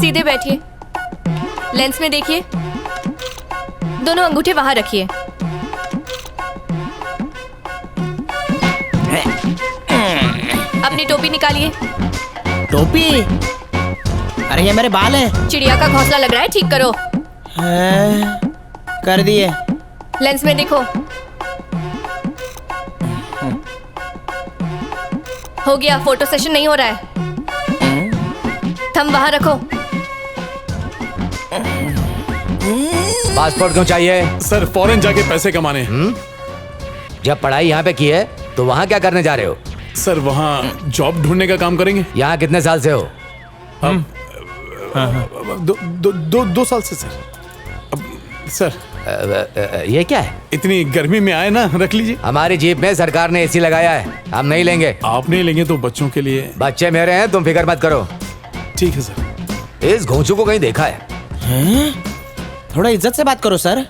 सीधे बैठिए, लेंस में देखिए, दोनों अंगूठे वहां रखिए। अपनी टोपी निकालिए। टोपी? अरे ये मेरे बाल हैं। चिड़िया का घोंसला लग रहा है, ठीक करो। कर दिए। लेंस में देखो। हो गया, फोटो सेशन नहीं हो रहा है। थंब वहां रखो। पासपोर्ट क्यों चाहिए? सर फॉरेन जाके पैसे कमाने। जब पढ़ाई यहाँ पे की है तो वहाँ क्या करने जा रहे हो? सर वहाँ जॉब ढूंढने का काम करेंगे। यहाँ कितने साल से हो? हम 2 साल से सर। सर ये क्या है? इतनी गर्मी में आए ना, रख लीजिए। हमारी जीप में सरकार ने एसी लगाया है, हम नहीं लेंगे। आप नहीं लेंगे तो बच्चों के लिए। बच्चे मेरे हैं, तुम फिक्र मत करो। ठीक है सर। इस घोंचू को कहीं देखा है? थोड़ा इज्जत से बात करो सर।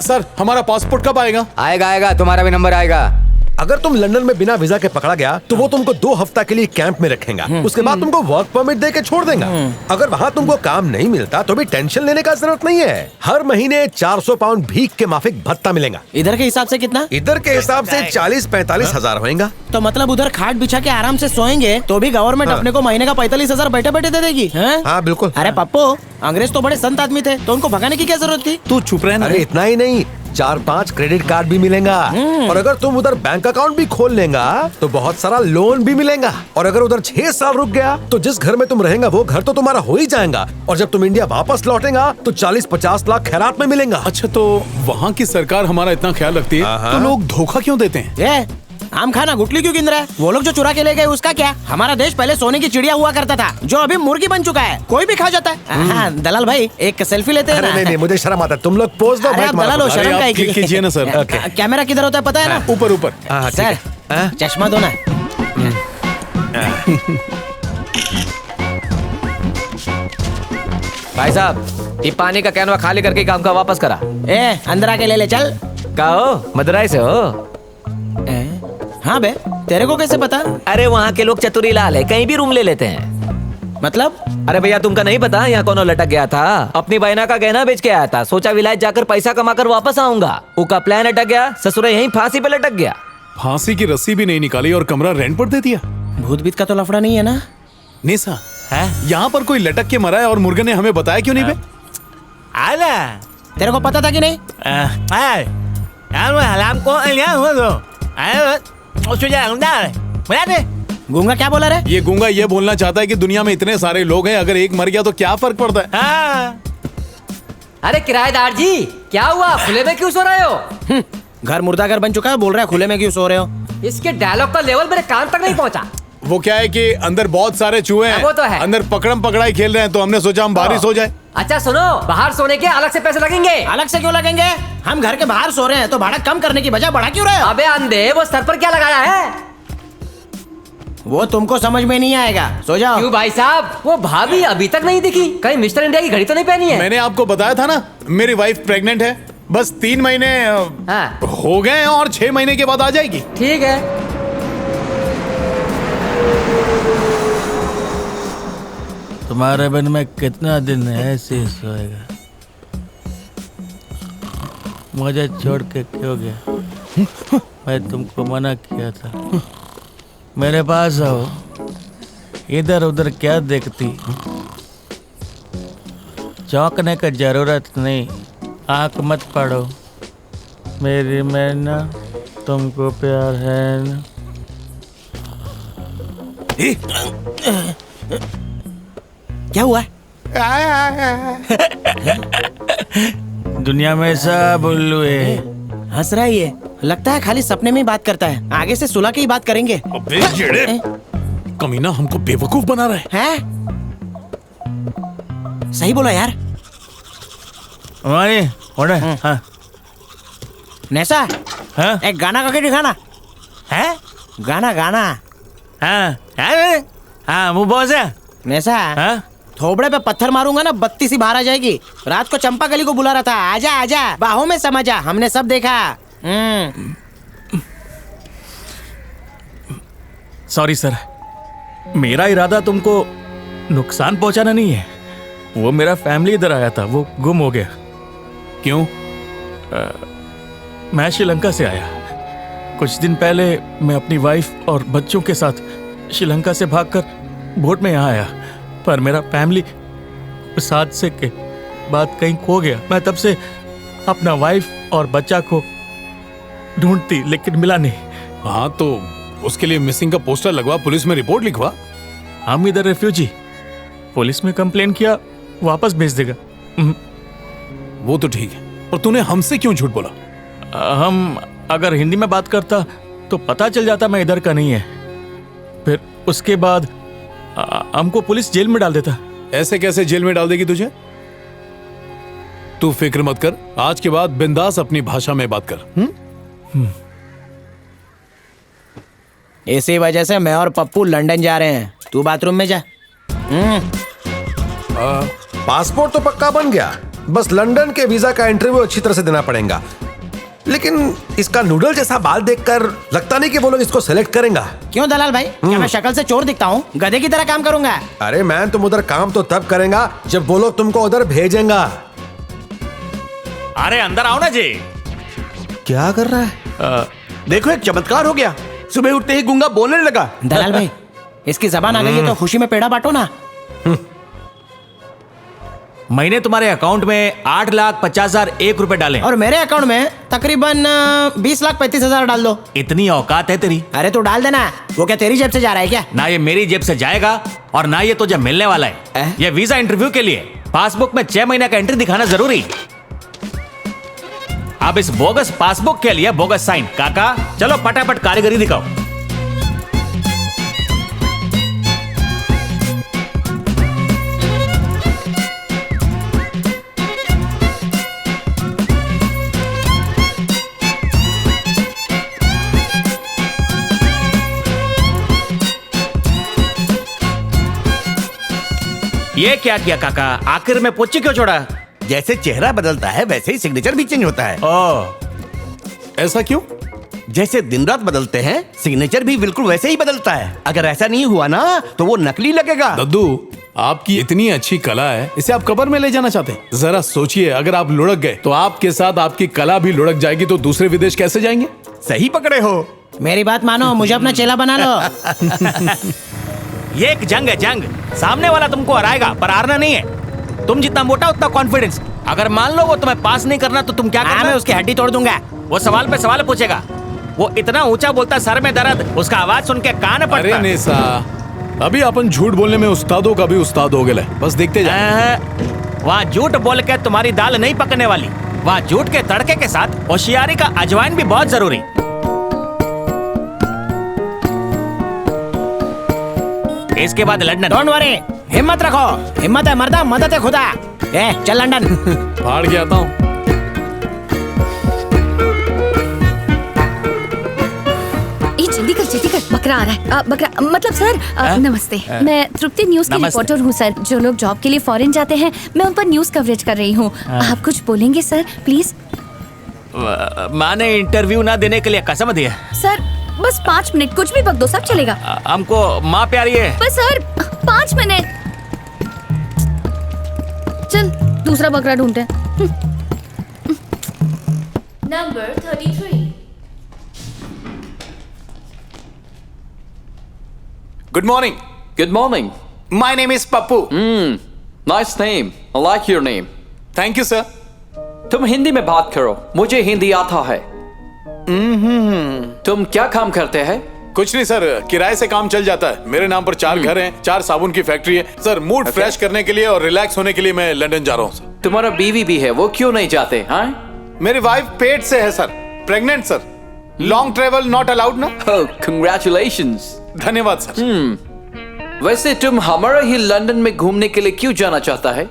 सर हमारा पासपोर्ट कब आएगा? आएगा, तुम्हारा भी नंबर आएगा। अगर तुम लंदन में बिना वीजा के पकड़ा गया तो वो तुमको 2 हफ्ता के लिए कैंप में रखेगा। उसके बाद तुमको वर्क परमिट दे के छोड़ देगा। अगर वहाँ तुमको काम नहीं मिलता तो भी टेंशन लेने का जरूरत नहीं है। हर महीने 400 पाउंड भीख के माफिक भत्ता मिलेगा। इधर के हिसाब से कितना? इधर के हिसाब से 40-45 हजार होगा। तो मतलब उधर खाट बिछा के आराम से सोएंगे तो भी गवर्नमेंट अपने को महीने का 45 हजार बैठे बैठे दे देगी। हाँ बिल्कुल। अरे पप्पू, अंग्रेज तो बड़े संत आदमी थे, तो उनको भगाने की क्या जरूरत थी? तू चुप रहे ना। अरे इतना ही नहीं, 4-5 क्रेडिट कार्ड भी मिलेगा। और अगर तुम उधर बैंक अकाउंट भी खोल लेगा तो बहुत सारा लोन भी मिलेगा। और अगर उधर 6 साल रुक गया तो जिस घर में तुम रहेगा वो घर तो तुम्हारा हो ही जाएगा। और जब तुम इंडिया वापस लौटेगा तो 40-50 लाख खैरात में मिलेगा। अच्छा, तो वहाँ की सरकार हमारा इतना ख्याल रखती है तो लोग धोखा क्यों देते हैं? आम खाना गुटली क्यों गिन रहा है? वो लोग जो चुरा के ले गए उसका क्या? हमारा देश पहले सोने की चिड़िया हुआ करता था, जो अभी मुर्गी बन चुका है, कोई भी खा जाता है। हाँ, दलाल भाई एक सेल्फी लेते हैं ना? नहीं, मुझे शर्म आता है। तुम लोग पोज दो। दलाल हो, शर्म का कीजिए ना सर। कैमरा किधर होता है पता है ना? ऊपर। सर चश्मा दो ना। भाई साहब, ये पानी का कैनवा खाली करके काम का वापस करा। अंदर आके ले ले चल। कहो मदुरई से हो? हाँ बे, तेरे को कैसे पता? अरे वहाँ के लोग चतुरी लाल है, कहीं भी रूम ले लेते हैं। मतलब? अरे भैया तुमका नहीं पता, यहाँ कौन लटक गया था, अपनी बहना का गहना बेच के आया था, सोचा विलायत जाकर पैसा कमा कर वापस आऊंगा। उसका प्लान अटक गया, ससुरे यहीं फांसी पे लटक गया। फांसी की रस्सी भी नहीं निकाली और कमरा रेंट पर दे दिया। भूत बीत का तो लफड़ा नहीं है ना? नहीं सर, यहाँ पर कोई लटक के मरा है और मुर्गे ने हमें बताया क्यों नहीं बे? तेरे को पता था कि नहीं? गूंगा क्या बोला रे? ये गूंगा ये बोलना चाहता है कि दुनिया में इतने सारे लोग हैं, अगर एक मर गया तो क्या फर्क पड़ता है? अरे किराएदार जी, क्या हुआ? खुले में क्यों सो रहे हो? घर मुर्दाघर बन चुका है, बोल रहा है खुले में क्यों सो रहे हो? इसके डायलॉग का लेवल मेरे कान तक नहीं पहुंचा। वो क्या है कि अंदर बहुत सारे चूहे हैं। वो तो है। अंदर पकड़म पकड़ाई खेल रहे हैं, तो हमने सोचा हम बाहर ही सो जाए। अच्छा सुनो, बाहर सोने के अलग से पैसे लगेंगे। अलग से क्यों लगेंगे? हम घर के बाहर सो रहे हैं तो भाड़ा कम करने की बजाय बढ़ा क्यों रहे हो? अबे अंधे, वो सर पर क्या लगाया है? वो तुमको समझ में नहीं आएगा, सो जाओ। क्यों भाई साहब, वो भाभी अभी तक नहीं दिखी? कहीं मिस्टर इंडिया की घड़ी तो नहीं पहनी है? मैंने आपको बताया था ना, मेरी वाइफ प्रेग्नेंट है। बस 3 महीने हो गए और 6 महीने के बाद आ जाएगी। ठीक है। तुम्हारे बिन में कितना दिन ऐसे ही सोएगा? मुझे छोड़ के क्यों गया? मैं तुमको मना किया था। मेरे पास आओ, इधर उधर क्या देखती? चौंकने की जरूरत नहीं, आंख मत पड़ो। मेरी मैना, तुमको प्यार है ना? क्या हुआ? दुनिया में सब उल्लू है। हंस रहा है ये, लगता है खाली सपने में ही बात करता है। आगे से सुलह के ही बात करेंगे। अबे जेड़े, कमीना हमको बेवकूफ बना रहा है। सही बोला यार। हमारी हाँ। नैसा, हाँ? एक गाना गा के दिखाना है। गाना गाना। हाँ मुँह बहुत है। नैसा, हाँ? थोबड़े पे पत्थर मारूंगा ना, बत्ती सी बाहर आ जाएगी। रात को चंपा गली को बुला रहा था, आजा आजा बाहों में समा जा, हमने सब देखा। सॉरी सर, मेरा इरादा तुमको नुकसान पहुंचाना नहीं है। वो मेरा फैमिली इधर आया था, वो गुम हो गया। क्यों? मैं श्रीलंका से आया। कुछ दिन पहले मैं अपनी वाइफ और बच्चों के साथ श्रीलंका से भागकर बोट में यहाँ आया, पर मेरा फैमिली उस हादसे के बाद कहीं खो गया। मैं तब से अपना वाइफ और बच्चा को ढूंढती, लेकिन मिला नहीं। हाँ तो उसके लिए मिसिंग का पोस्टर लगवा, पुलिस में रिपोर्ट लिखवा। हम इधर रेफ्यूजी, पुलिस में कंप्लेन किया, वापस भेज देगा। वो तो ठीक है, पर तूने हमसे क्यों झूठ बोला? हम अगर हिंदी में बात करता तो पता चल जाता मैं इधर का नहीं है। फिर उसके बाद हमको पुलिस जेल में डाल देता। ऐसे कैसे जेल में डाल देगी तुझे? तू फिक्र मत कर, आज के बाद बिंदास अपनी भाषा में बात कर। इसी वजह से मैं और पप्पू लंदन जा रहे हैं। तू बाथरूम में जा। पासपोर्ट तो पक्का बन गया, बस लंदन के वीजा का इंटरव्यू अच्छी तरह से देना पड़ेगा। लेकिन इसका नूडल जैसा बाल देखकर लगता नहीं कि वो लोग इसको सेलेक्ट करेंगा। क्यों दलाल भाई, क्या मैं शक्ल से चोर दिखता हूँ? गधे की तरह काम करूंगा। अरे मैन, तुम उधर काम तो तब करेगा जब वो लोग तुमको उधर भेजेंगा। अरे अंदर आओ ना जी। क्या कर रहा है? देखो एक चमत्कार हो गया, सुबह उठते ही गूंगा बोलने लगा। दलाल भाई, इसकी जबान आ गई है तो खुशी में पेड़ा बांटो ना। महीने तुम्हारे अकाउंट में 8,50,001 रुपए डालें। और मेरे अकाउंट में तकरीबन 20,35,000 डाल दो। इतनी औकात है तेरी? अरे तू डाल देना। वो क्या तेरी जेब से जा रहा है क्या? ना ये मेरी जेब से जाएगा और ना ये तुझे मिलने वाला है। ये वीजा इंटरव्यू के लिए पासबुक में 6 महीने का एंट्री दिखाना जरूरी। अब इस बोगस पासबुक के लिए बोगस साइन। काका चलो फटाफट कारीगरी दिखाओ। ये क्या किया काका? आखिर में पोची क्यों छोड़ा? जैसे चेहरा बदलता है वैसे ही सिग्नेचर भी चेंज होता है। ओ, ऐसा क्यों? जैसे दिन रात बदलते हैं, सिग्नेचर भी बिल्कुल वैसे ही बदलता है। अगर ऐसा नहीं हुआ ना तो वो नकली लगेगा। दद्दू, आपकी इतनी अच्छी कला है, इसे आप कब्र में ले जाना चाहते हैं? जरा सोचिए, अगर आप लुढ़क गए तो आपके साथ आपकी कला भी लुढ़क जाएगी, तो दूसरे विदेश कैसे जाएंगे? सही पकड़े हो। मेरी बात मानो, मुझे अपना चेला बना लो। ये एक जंग है, जंग। सामने वाला तुमको हराएगा पर हारना नहीं है। तुम जितना मोटा उतना कॉन्फिडेंस। अगर मान लो वो तुम्हें पास नहीं करना तो तुम क्या करना? मैं उसकी हड्डी तोड़ दूंगा। वो सवाल पे सवाल पूछेगा। वो इतना ऊंचा बोलता, सर में दर्द, उसका आवाज सुन के कान पड़ता। अरे नेसा, अभी अपन झूठ बोलने में उस्तादों का भी उस्ताद हो गए, बस देखते जाए। वहाँ झूठ बोल के तुम्हारी दाल नहीं पकने वाली। वहाँ झूठ के तड़के के साथ होशियारी का अजवाइन भी बहुत जरूरी। इसके बाद लंदन। डोंट वरी, हिम्मत रखो। हिम्मत है मर्दा, मदद है खुदा। चल लंदन। फाड़ के आता हूँ। जल्दी कर, बकरा आ रहा है। बकरा मतलब सर, नमस्ते। मैं तृप्ति न्यूज की रिपोर्टर हूँ सर। जो लोग जॉब के लिए फॉरेन जाते हैं, मैं उन पर न्यूज कवरेज कर रही हूँ। आप कुछ बोलेंगे सर प्लीज? मैंने इंटरव्यू ना देने के लिए कसम दी है सर। बस 5 मिनट, कुछ भी बक दो, सब चलेगा। हमको माँ प्यारी है। बस सर 5 मिनट। चल दूसरा बकरा ढूंढते हैं। Number 33। Good morning. Good morning. My name is Pappu. Nice name. I like your name. Thank you, sir. तुम हिंदी में बात करो, मुझे हिंदी आता है। तुम क्या काम करते हैं? कुछ नहीं सर, किराए से काम चल जाता है। मेरे नाम पर 4 घर हैं, 4 साबुन की फैक्ट्री है। सर मूड फ्रेश करने के लिए और रिलैक्स होने के लिए मैं लंदन जा रहा हूँ सर। तुम्हारा बीवी भी है, वो क्यों नहीं जाते? हाँ? मेरी वाइफ पेट से है sir, pregnant sir. Long travel not allowed ना। Congratulations. धन्यवाद सर। वैसे तुम हमारा ही लंदन में घूमने के लिए क्यों जाना चाहता है?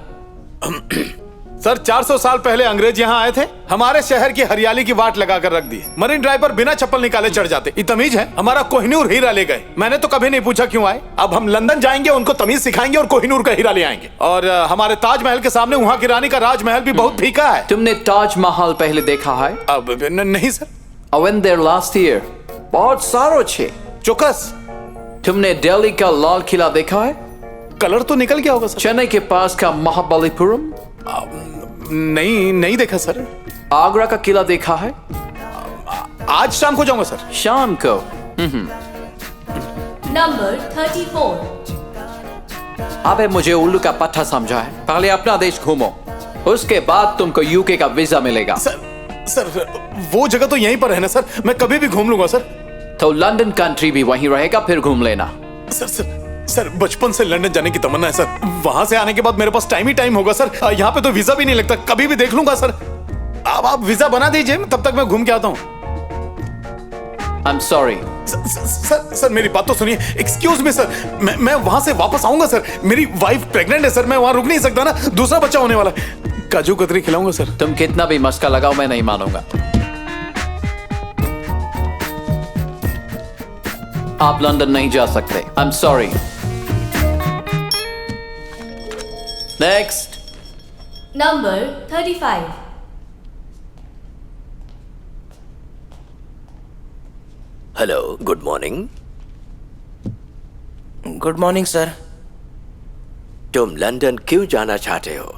सर 400 साल पहले अंग्रेज यहाँ आए थे, हमारे शहर की हरियाली की वाट लगा कर रख दी। मरीन ड्राइव पर बिना चप्पल निकाले चढ़ जाते। ये तमीज है? हमारा कोहिनूर हीरा ले गए। मैंने तो कभी नहीं पूछा क्यों आए। अब हम लंदन जाएंगे, उनको तमीज सिखाएंगे और कोहिनूर का हीरा ले आएंगे। और हमारे ताजमहल के सामने वहाँ की रानी का राजमहल भी बहुत फीका है। तुमने ताजमहल पहले देखा है? अब नहीं sir. I went there last year. बहुत सारो छे। चौकस। तुमने दिल्ली का लाल किला देखा है? कलर तो निकल गया होगा सर। चेन्नई के पास का महाबलीपुरम? नहीं देखा सर। आगरा का किला देखा है? आज शाम को जाऊंगा सर। शाम को? नंबर 34। अबे मुझे उल्लू का पट्टा समझा है। पहले अपना देश घूमो, उसके बाद तुमको यूके का वीजा मिलेगा। सर वो जगह तो यहीं पर है ना सर, मैं कभी भी घूम लूंगा सर। तो लंदन कंट्री भी वहीं रहेगा, फिर घूम लेना। सर बचपन से लंदन जाने की तमन्ना है सर। वहां से आने के बाद मेरे पास टाइम ही टाइम होगा सर। यहाँ पे तो वीजा भी नहीं लगता, कभी भी देख लूंगा सर। अब आप वीजा बना दीजिए, तब तक मैं घूम के आता हूँ। I'm sorry. सर मेरी बात तो सुनिए। एक्सक्यूज मी सर, मैं वहां से वापस आऊंगा सर। मेरी वाइफ प्रेग्नेंट है सर, मैं वहां रुक नहीं सकता ना, दूसरा बच्चा होने वाला है। काजू कतरी खिलाऊंगा सर। तुम कितना भी मस्का लगाओ, मैं नहीं मानूंगा। आप लंदन नहीं जा सकते। I'm sorry. Next. Number 35। Hello, good morning. Good morning sir. तुम लंदन क्यों जाना चाहते हो?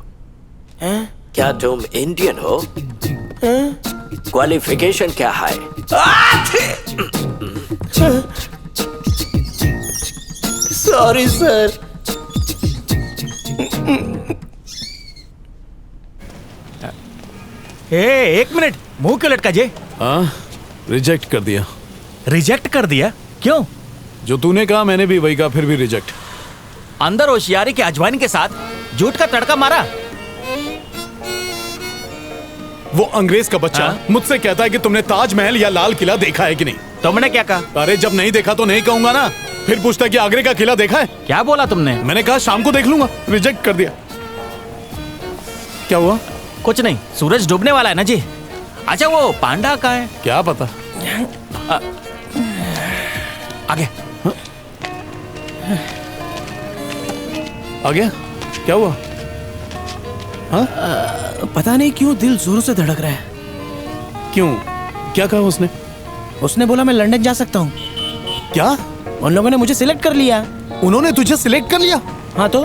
हैं? क्या तुम इंडियन हो? क्वालिफिकेशन क्या है? Sorry sir. एक मिनट, मुंह क्यों लटका जे? हाँ, रिजेक्ट कर दिया। रिजेक्ट कर दिया? क्यों? जो तूने कहा मैंने भी वही कहा, फिर भी रिजेक्ट। अंदर होशियारी के अजवाइन के साथ झूठ का तड़का मारा। वो अंग्रेज का बच्चा मुझसे कहता है कि तुमने ताजमहल या लाल किला देखा है कि नहीं। तुमने क्या कहा? अरे जब नहीं देखा तो नहीं कहूंगा ना। फिर पूछता है कि आगरे का किला देखा है। क्या बोला तुमने? मैंने कहा शाम को देख लूंगा। रिजेक्ट कर दिया। क्या हुआ? कुछ नहीं, सूरज डूबने वाला है ना जी। अच्छा वो पांडा कहाँ है? क्या पता। आगे आ गया? क्या हुआ? हाँ? पता नहीं क्यों दिल जोरों से धड़क रहा है। क्यों? क्या कहा उसने? उसने बोला मैं लंदन जा सकता हूँ। क्या? उन लोगों ने मुझे सिलेक्ट कर लिया। उन्होंने तुझे सिलेक्ट कर लिया? हाँ तो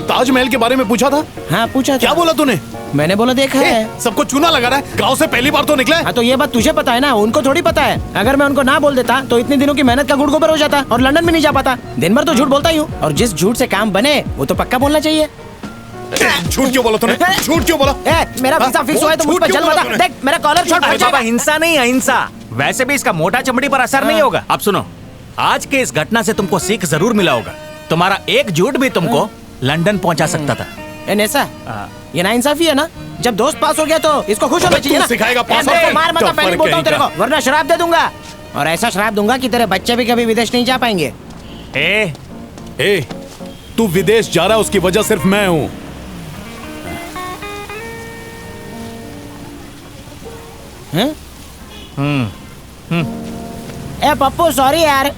ताजमहल के बारे में पूछा था? हाँ पूछा था। क्या बोला तूने? मैंने बोला देखा है। सबको चूना लगा रहा है। गांव से पहली बार तो निकला है। हाँ तो ये बात तुझे पता है ना, उनको थोड़ी पता है। अगर मैं उनको ना बोल देता तो इतने दिनों की मेहनत का गुड़ गोबर हो जाता और लंदन में नहीं जा पाता। दिन भर तो झूठ बोलता ही हूँ, और जिस झूठ से काम बने वो तो पक्का बोलना चाहिए। झूठ क्यों बोला तूने? झूठ क्यों बोला? मेरा वीजा फिक्स हुआ है तो मुझ पर जल मत। देख मेरा कॉलर शॉट हो जाएगा। हिंसा नहीं, अहिंसा। वैसे भी इसका मोटा चमड़ी पर असर नहीं होगा। अब सुनो, आज के इस घटना से तुमको सीख जरूर मिला होगा। तुम्हारा एक झूठ भी तुमको लंदन पहुंचा सकता था। ऐसा ये नाइंसाफी है ना। जब दोस्त पास हो गया तो इसको खुश होना चाहिए ना। सिखाएगा पास मार मत, पहले बोलता हूँ तेरे को, वरना शराब दे दूंगा। और ऐसा शराब दूंगा कि तेरे बच्चे भी कभी विदेश नहीं जा पाएंगे। तू विदेश जा रहा है उसकी वजह सिर्फ मैं हूँ। ए पप्पू सॉरी यार।